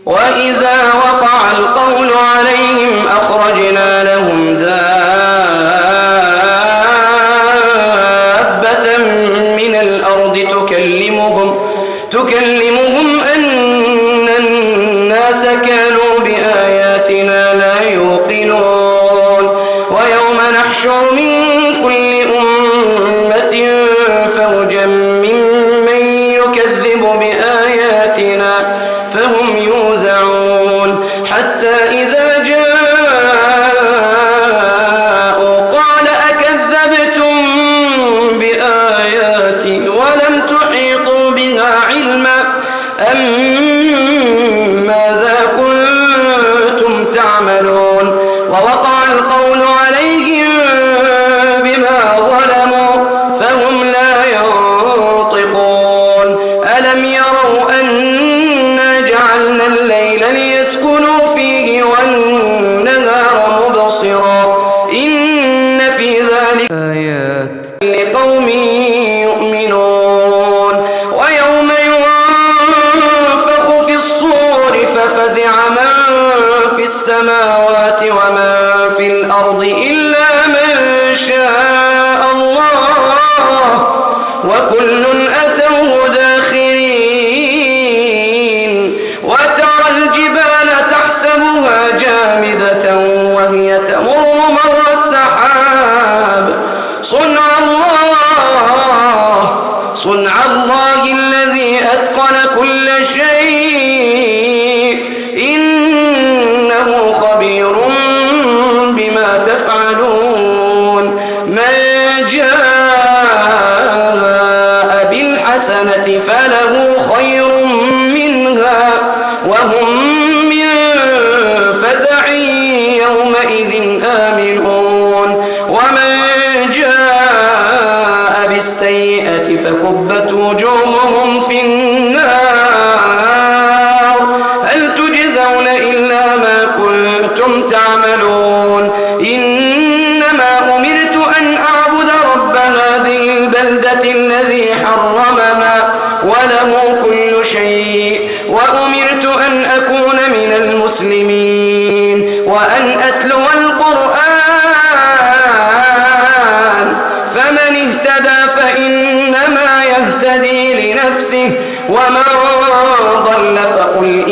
وإذا وقع القول عليهم أخرجنا لهم دابة من الأرض تكلمهم أن الناس كانوا بآياتنا لا يوقنون ويوم نحشر من كل أمة فوجا ممن يكذب بآياتنا فهم يوزعون حتى إذا جاءوا قال أكذبتم بآياتي ولم تحيطوا بها علما أم ماذا كنتم تعملون ووقع القول عليهم بما ظلموا فهم لا ينطقون ألم يروا أنا جعلنا الليل ليسكنوا فيه والنهار مبصرا إن في ذلك آيات لقوم يؤمنون ويوم ينفخ في الصور ففزع من في السماوات ومن في الأرض إلا من شاء الله وكل أتوه داخرين وترى الجبال تحسبها جامدة وهي تمر مر السحاب صنع الله الذي أتقن كل شيء إنه خبير بما تفعلون من جاء بالحسنة فله خير منها وهم من فزع يومئذ آمنون ومن جاء بالسيئة فكبت وجوههم في النار هل تجزون إلا ما كنتم تعملون إنما أمرت أن أعبد رب هذه البلدة الذي حرمها وله كل شيء وأمرت أن أكون من المسلمين وأن أتلو القرآن فمن اهتدى فإنما يهتدي لنفسه ومن ضل فقل